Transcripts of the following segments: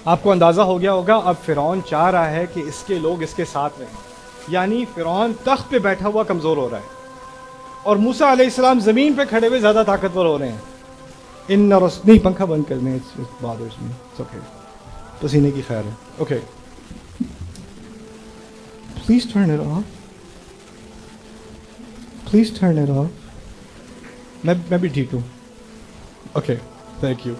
آپ کو اندازہ ہو گیا ہوگا اب فرعون چاہ رہا ہے کہ اس کے لوگ اس کے ساتھ رہیں، یعنی فرعون تخت پہ بیٹھا ہوا کمزور ہو رہا ہے اور موسیٰ علیہ السلام زمین پہ کھڑے ہوئے زیادہ طاقتور ہو رہے ہیں۔ نہیں، پنکھا بند کرنے پسینے کی خیر ہے۔ Okay please turn it of, please turn it of. میں بھی ٹھیک ہوں۔ Okay thank you.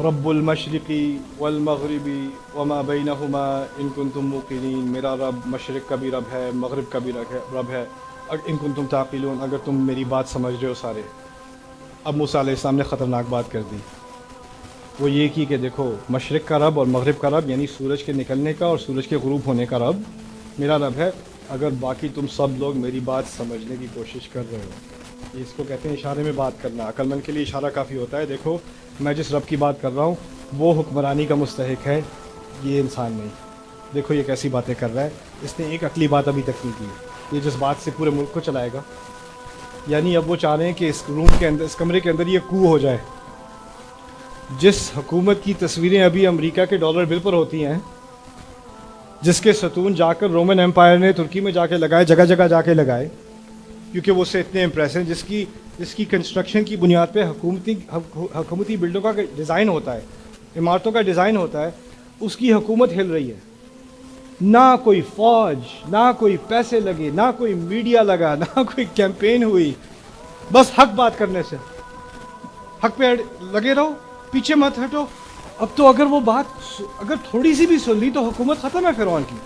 رب المشرقی والمغربی وما بینہما ان کنتم موقنین، میرا رب مشرق کا بھی رب ہے، مغرب کا بھی رب ہے، ان کنتم تعقلون، اگر تم میری بات سمجھ رہے ہو سارے۔ اب موسیٰ علیہ السلام نے خطرناک بات کر دی، وہ یہ کی کہ دیکھو مشرق کا رب اور مغرب کا رب، یعنی سورج کے نکلنے کا اور سورج کے غروب ہونے کا رب میرا رب ہے، اگر باقی تم سب لوگ میری بات سمجھنے کی کوشش کر رہے ہو۔ اس کو کہتے ہیں اشارے میں بات کرنا، عقل مند کے لیے اشارہ کافی ہوتا ہے۔ دیکھو میں جس رب کی بات کر رہا ہوں وہ حکمرانی کا مستحق ہے، یہ انسان نہیں۔ دیکھو یہ کیسی باتیں کر رہا ہے، اس نے ایک عقلی بات ابھی تک نہیں کی، یہ جس بات سے پورے ملک کو چلائے گا۔ یعنی اب وہ چاہ رہے ہیں کہ اس روم کے اندر، اس کمرے کے اندر یہ کو ہو جائے۔ جس حکومت کی تصویریں ابھی امریکہ کے ڈالر بل پر ہوتی ہیں، جس کے ستون جا کر رومن امپائر نے ترکی میں جا کے لگائے، جگہ جگہ جا کے لگائے، کیونکہ وہ سے اتنے امپریس ہیں، جس کی کنسٹرکشن کی بنیاد پہ حکومتی بلڈنگوں کا ڈیزائن ہوتا ہے، عمارتوں کا ڈیزائن ہوتا ہے، اس کی حکومت ہل رہی ہے۔ نہ کوئی فوج، نہ کوئی پیسے لگے، نہ کوئی میڈیا لگا، نہ کوئی کیمپین ہوئی، بس حق بات کرنے سے، حق پہ لگے رہو، پیچھے مت ہٹو۔ اب تو اگر وہ بات اگر تھوڑی سی بھی سن لی تو حکومت ختم ہے فرعون کی۔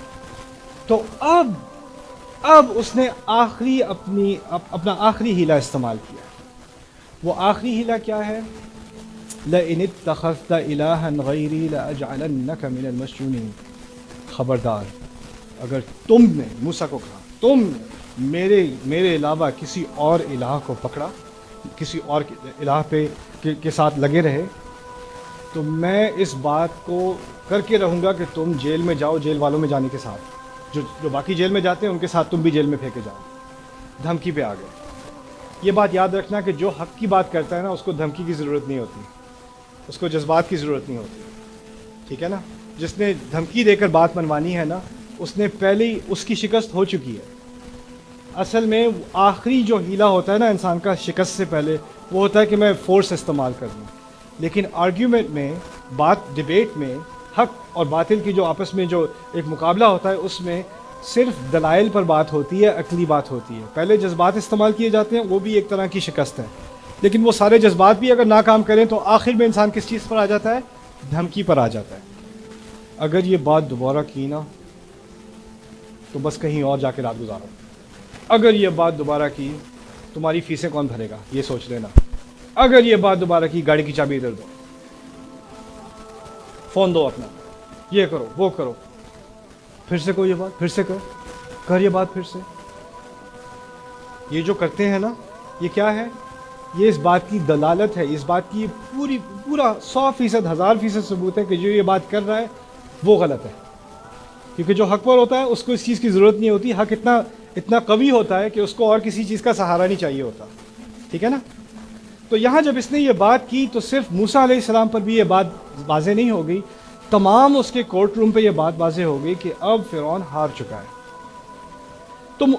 تو اب اس نے اپنا آخری ہیلہ استعمال کیا۔ وہ آخری ہیلہ کیا ہے؟ لَإِنِ اتَّخَذْتَ إِلَٰهًا غَيْرِي لَأَجْعَلَنَّكَ مِنَ الْمَسْجُونِينَ، خبردار اگر تم نے، موسیٰ کو کہا، تم نے میرے علاوہ کسی اور الہ کو پکڑا، کسی اور الہ پہ کے ساتھ لگے رہے، تو میں اس بات کو کر کے رہوں گا کہ تم جیل میں جاؤ، جیل والوں میں جانے کے ساتھ، جو باقی جیل میں جاتے ہیں ان کے ساتھ تم بھی جیل میں پھینکے جاؤ۔ دھمکی پہ آ گئے۔ یہ بات یاد رکھنا کہ جو حق کی بات کرتا ہے نا، اس کو دھمکی کی ضرورت نہیں ہوتی، اس کو جذبات کی ضرورت نہیں ہوتی، ٹھیک ہے نا؟ جس نے دھمکی دے کر بات منوانی ہے نا، اس نے پہلے ہی اس کی شکست ہو چکی ہے۔ اصل میں آخری جو ہیلہ ہوتا ہے نا انسان کا شکست سے پہلے، وہ ہوتا ہے کہ میں فورس استعمال کر دوں۔ لیکن آرگیومنٹ میں، ڈیبیٹ میں، حق اور باطل کی جو آپس میں جو ایک مقابلہ ہوتا ہے، اس میں صرف دلائل پر بات ہوتی ہے، عقلی بات ہوتی ہے۔ پہلے جذبات استعمال کیے جاتے ہیں، وہ بھی ایک طرح کی شکست ہے، لیکن وہ سارے جذبات بھی اگر ناکام کریں تو آخر میں انسان کس چیز پر آ جاتا ہے؟ دھمکی پر آ جاتا ہے۔ اگر یہ بات دوبارہ کی نا تو بس کہیں اور جا کے رات گزارو۔ اگر یہ بات دوبارہ کی، تمہاری فیسیں کون بھرے گا یہ سوچ لینا۔ اگر یہ بات دوبارہ کی، گاڑی کی چابی ادھر دو، فون دو اپنا، یہ کرو وہ کرو، پھر سے کوئی یہ بات، پھر سے کر یہ بات پھر سے۔ یہ جو کرتے ہیں نا، یہ کیا ہے؟ یہ اس بات کی دلالت ہے، اس بات کی پورا 100%، 1000% ثبوت ہے کہ جو یہ بات کر رہا ہے وہ غلط ہے۔ کیونکہ جو حق پر ہوتا ہے اس کو اس چیز کی ضرورت نہیں ہوتی، حق اتنا قوی ہوتا ہے کہ اس کو اور کسی چیز کا سہارا نہیں چاہیے ہوتا، ٹھیک ہے نا؟ تو یہاں جب اس نے یہ بات کی تو صرف موسیٰ علیہ السلام پر بھی یہ بات واضح نہیں ہو گئی، تمام اس کے کورٹ روم پہ یہ بات واضح ہو گئی کہ اب فرعون ہار چکا ہے۔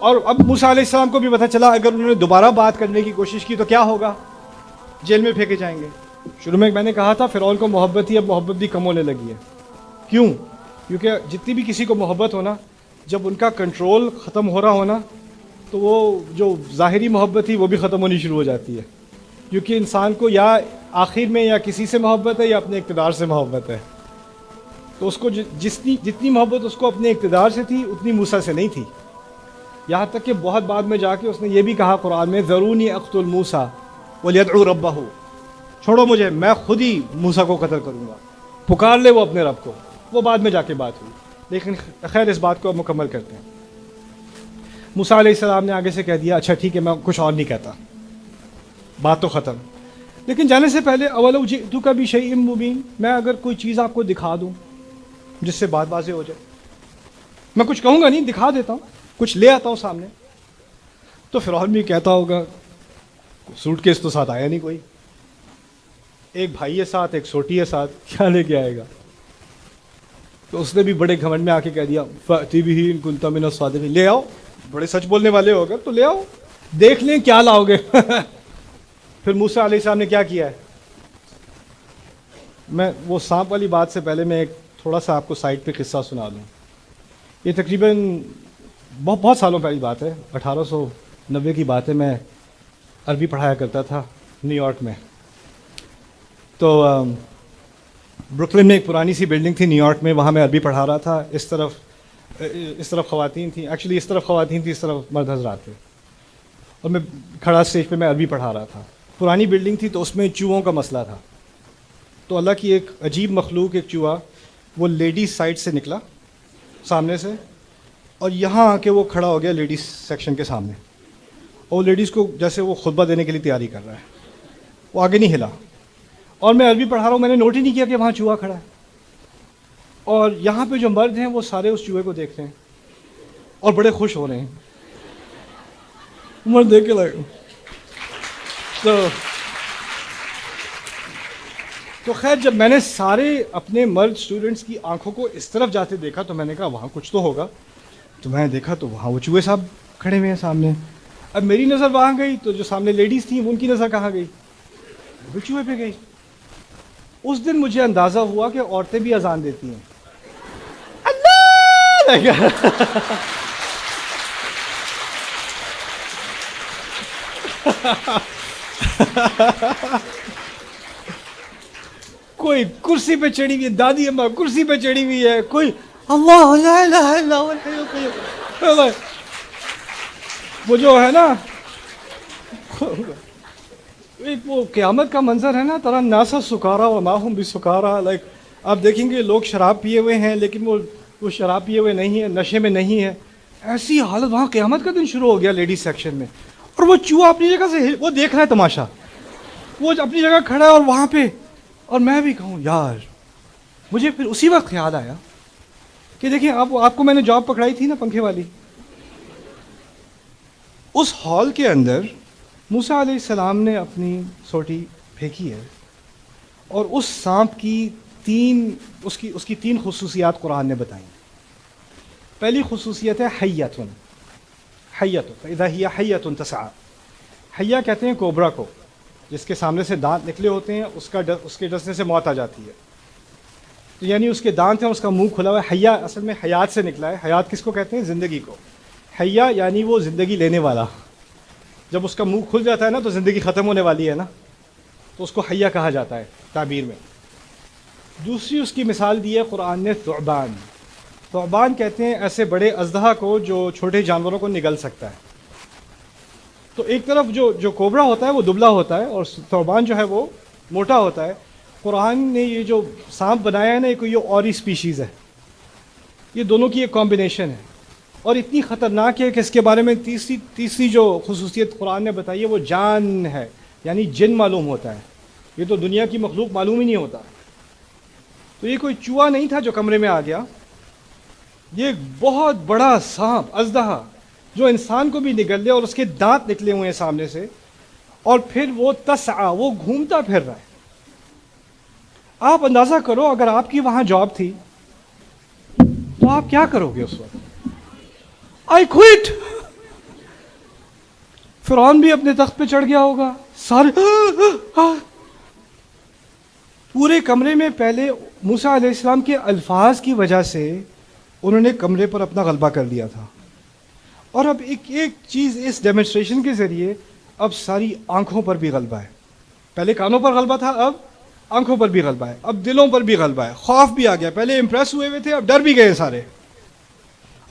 اور اب موسیٰ علیہ السلام کو بھی پتہ چلا اگر انہوں نے دوبارہ بات کرنے کی کوشش کی تو کیا ہوگا؟ جیل میں پھینکے جائیں گے۔ شروع میں نے کہا تھا فرعون کو محبت ہی، اب محبت بھی کم ہونے لگی ہے۔ کیوں؟ کیونکہ جتنی بھی کسی کو محبت ہونا، جب ان کا کنٹرول ختم ہو رہا ہونا تو وہ جو ظاہری محبت تھی وہ بھی ختم ہونی شروع ہو جاتی ہے، کیونکہ انسان کو یا آخر میں یا کسی سے محبت ہے یا اپنے اقتدار سے محبت ہے۔ تو اس کو جتنی محبت اس کو اپنے اقتدار سے تھی اتنی موسیٰ سے نہیں تھی، یہاں تک کہ بہت بعد میں جا کے اس نے یہ بھی کہا قرآن میں، ذرونی اقتل موسیٰ ولیدعو ربہ، چھوڑو مجھے، میں خود ہی موسیٰ کو قتل کروں گا، پکار لے وہ اپنے رب کو۔ وہ بعد میں جا کے بات ہوئی، لیکن خیر اس بات کو اب مکمل کرتے ہیں۔ موسیٰ علیہ السلام نے آگے سے کہہ دیا اچھا ٹھیک ہے میں کچھ اور نہیں کہتا، بات تو ختم۔ لیکن جانے سے پہلے اولو جئتک بشیء مبین، میں اگر کوئی چیز آپ کو دکھا دوں جس سے بات واضح ہو جائے، میں کچھ کہوں گا نہیں، دکھا دیتا ہوں، کچھ لے آتا ہوں سامنے۔ تو فرعون بھی کہتا ہوگا سوٹ کیس تو ساتھ آیا نہیں کوئی، ایک بھائی ہے ساتھ، ایک سوٹی ہے ساتھ، کیا لے کے آئے گا؟ تو اس نے بھی بڑے گھمنڈ میں آ کے کہہ دیا فَأْتِ بِهِ إِن كُنتَ مِنَ الصَّادِقِينَ، لے آؤ، بڑے سچ بولنے والے ہو اگر تو لے آؤ، دیکھ لیں کیا لاؤ گے۔ پھر موسیٰ علیہ السلام نے کیا کیا ہے؟ میں وہ سانپ والی بات سے پہلے میں ایک تھوڑا سا آپ کو سائٹ پہ قصہ سنا دوں۔ یہ تقریباً بہت سالوں پہلی بات ہے، 1890 کی بات ہے۔ میں عربی پڑھایا کرتا تھا نیو یارک میں۔ تو بروکلن میں ایک پرانی سی بلڈنگ تھی نیو یارک میں، وہاں میں عربی پڑھا رہا تھا۔ اس طرف خواتین تھیں، ایکچولی اس طرف خواتین تھیں، اس طرف مرد حضرات تھے، اور میں کھڑا اسٹیج پہ میں عربی پڑھا رہا تھا۔ پرانی بلڈنگ تھی تو اس میں چوہوں کا مسئلہ تھا۔ تو اللہ کی ایک عجیب مخلوق، ایک چوہا، وہ لیڈیز سائڈ سے نکلا سامنے سے، اور یہاں آ کے وہ کھڑا ہو گیا لیڈیز سیکشن کے سامنے، اور لیڈیز کو جیسے وہ خطبہ دینے کے لیے تیاری کر رہا ہے، وہ آگے نہیں ہلا۔ اور میں عربی پڑھا رہا ہوں، میں نے نوٹ ہی نہیں کیا کہ وہاں چوہا کھڑا ہے، اور یہاں پہ جو مرد ہیں وہ سارے اس چوہے کو دیکھ رہے ہیں اور بڑے خوش ہو رہے ہیں۔ مرد دیکھ کے لگے تو خیر، جب میں نے سارے اپنے مرد اسٹوڈنٹس کی آنکھوں کو اس طرف جاتے دیکھا تو میں نے کہا وہاں کچھ تو ہوگا۔ تو میں نے دیکھا تو وہاں وہ چوہے صاحب کھڑے ہوئے ہیں سامنے۔ اب میری نظر وہاں گئی تو جو سامنے لیڈیز تھیں ان کی نظر کہاں گئی؟ وہ چوہے پہ گئی۔ اس دن مجھے اندازہ ہوا کہ عورتیں بھی اذان دیتی ہیں۔ اللہ کوئی کرسی پہ چڑھی ہوئی ہے، دادی اماں کرسی پہ چڑھی ہوئی ہے، کوئی اللہ لا الہ الا هو الحی القیوم، وہ جو ہے نا ایک وہ قیامت کا منظر ہے نا، ترى الناس سکارا وما هم بسکارا، لائک آپ دیکھیں گے لوگ شراب پیے ہوئے ہیں لیکن وہ شراب پیے ہوئے نہیں ہیں، نشے میں نہیں ہے۔ ایسی حالت، وہاں قیامت کا دن شروع ہو گیا لیڈیز سیکشن میں، اور وہ چوہا اپنی جگہ سے وہ دیکھ رہا ہے تماشا، وہ اپنی جگہ کھڑا ہے اور وہاں پہ، اور میں بھی کہوں یار، مجھے پھر اسی وقت خیال آیا کہ دیکھیں آپ کو میں نے جاب پکڑائی تھی نا پنکھے والی، اس ہال کے اندر موسیٰ علیہ السلام نے اپنی سوٹی پھینکی ہے، اور اس سانپ کی اس کی تین خصوصیات قرآن نے بتائیں۔ پہلی خصوصیت ہے حیۃ، فإذا ہی حیۃ تسعیٰ۔ حیہ کہتے ہیں کوبرا کو، جس کے سامنے سے دانت نکلے ہوتے ہیں، اس کے ڈسنے سے موت آ جاتی ہے، تو یعنی اس کے دانت ہیں، اس کا منہ کھلا ہوا ہے۔ حیہ اصل میں حیات سے نکلا ہے۔ حیات کس کو کہتے ہیں؟ زندگی کو۔ حیہ یعنی وہ زندگی لینے والا، جب اس کا منہ کھل جاتا ہے نا تو زندگی ختم ہونے والی ہے نا، تو اس کو حیہ کہا جاتا ہے تعبیر میں۔ دوسری اس کی مثال دی ہے قرآن نے ثعبان۔ ثعبان کہتے ہیں ایسے بڑے اژدہا کو جو چھوٹے جانوروں کو نگل سکتا ہے۔ تو ایک طرف جو کوبرا ہوتا ہے وہ دبلا ہوتا ہے، اور ثعبان جو ہے وہ موٹا ہوتا ہے۔ قرآن نے یہ جو سانپ بنایا ہے نا، یہ اور ہی اسپیشیز ہے، یہ دونوں کی ایک کمبینیشن ہے، اور اتنی خطرناک ہے کہ اس کے بارے میں تیسری جو خصوصیت قرآن نے بتائی ہے وہ جان ہے، یعنی جن معلوم ہوتا ہے۔ یہ تو دنیا کی مخلوق معلوم ہی نہیں ہوتا۔ تو یہ کوئی چوہا نہیں تھا جو کمرے میں آ گیا، یہ ایک بہت بڑا سانپ اژدہا جو انسان کو بھی نگل لے، اور اس کے دانت نکلے ہوئے ہیں سامنے سے، اور پھر وہ تسعیٰ، وہ گھومتا پھر رہا ہے۔ آپ اندازہ کرو اگر آپ کی وہاں جاب تھی تو آپ کیا کرو گے اس وقت؟ I quit. فرعون بھی اپنے تخت پہ چڑھ گیا ہوگا، سارے پورے کمرے میں۔ پہلے موسیٰ علیہ السلام کے الفاظ کی وجہ سے انہوں نے کمرے پر اپنا غلبہ کر لیا تھا، اور اب ایک چیز اس ڈیمونسٹریشن کے ذریعے اب ساری آنکھوں پر بھی غلبہ ہے۔ پہلے کانوں پر غلبہ تھا، اب آنکھوں پر بھی غلبہ ہے، اب دلوں پر بھی غلبہ ہے، خوف بھی آ گیا۔ پہلے امپریس ہوئے تھے، اب ڈر بھی گئے سارے۔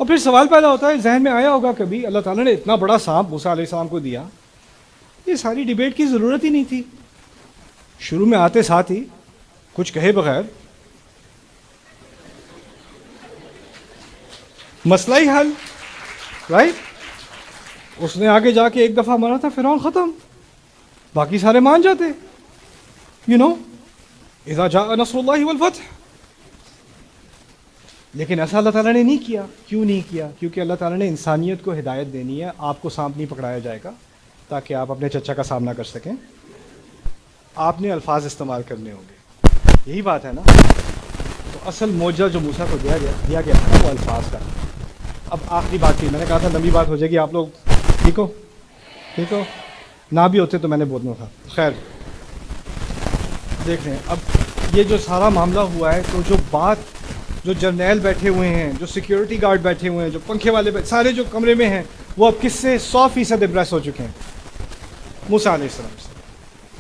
اور پھر سوال پیدا ہوتا ہے، ذہن میں آیا ہوگا کبھی، اللہ تعالیٰ نے اتنا بڑا سانپ موسیٰ علیہ السلام کو دیا، یہ ساری ڈیبیٹ کی ضرورت ہی نہیں تھی، شروع میں آتے ساتھ ہی کچھ کہے بغیر مسئلہ ہی حل، رائٹ؟ اس نے آگے جا کے ایک دفعہ مارا تھا، فرعون ختم، باقی سارے مان جاتے، اذا جاء نصر اللہ والفتح۔ لیکن ایسا اللہ تعالیٰ نے نہیں کیا۔ کیوں نہیں کیا؟ کیونکہ اللہ تعالیٰ نے انسانیت کو ہدایت دینی ہے، آپ کو سانپ نہیں پکڑایا جائے گا تاکہ آپ اپنے چچا کا سامنا کر سکیں۔ آپ نے الفاظ استعمال کرنے ہوں گے، یہی بات ہے نا. تو اصل معجزہ جو موسیٰ کو دیا گیا تھا نا وہ الفاظ کا. اب آخری بات تھی، میں نے کہا تھا لمبی بات ہو جائے گی، آپ لوگ ٹھیک ہو نہ بھی ہوتے تو میں نے بولنا تھا. خیر دیکھ لیں اب یہ جو سارا معاملہ ہوا ہے، تو جو جرنیل بیٹھے ہوئے ہیں، جو سیکیورٹی گارڈ بیٹھے ہوئے ہیں، جو پنکھے والے سارے جو کمرے میں ہیں، وہ اب کس سے 100% امپریس ہو چکے ہیں؟ موسیٰ علیہ السلام سے.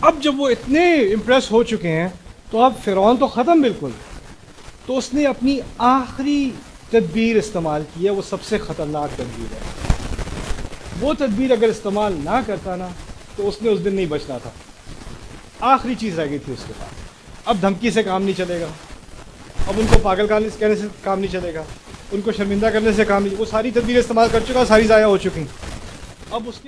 اب جب وہ اتنے امپریس ہو چکے ہیں تو اب فرعون تو ختم بالکل. تو اس نے اپنی آخری تدبیر استعمال کی ہے، وہ سب سے خطرناک تدبیر ہے. وہ تدبیر اگر استعمال نہ کرتا نا تو اس نے اس دن نہیں بچنا تھا. آخری چیز رہ گئی تھی اس کے پاس. اب دھمکی سے کام نہیں چلے گا، اب ان کو پاگل کہنے سے کام نہیں چلے گا، ان کو شرمندہ کرنے سے کام نہیں. وہ ساری تدبیر استعمال کر چکا، ساری ضائع ہو چکی. اب اس کے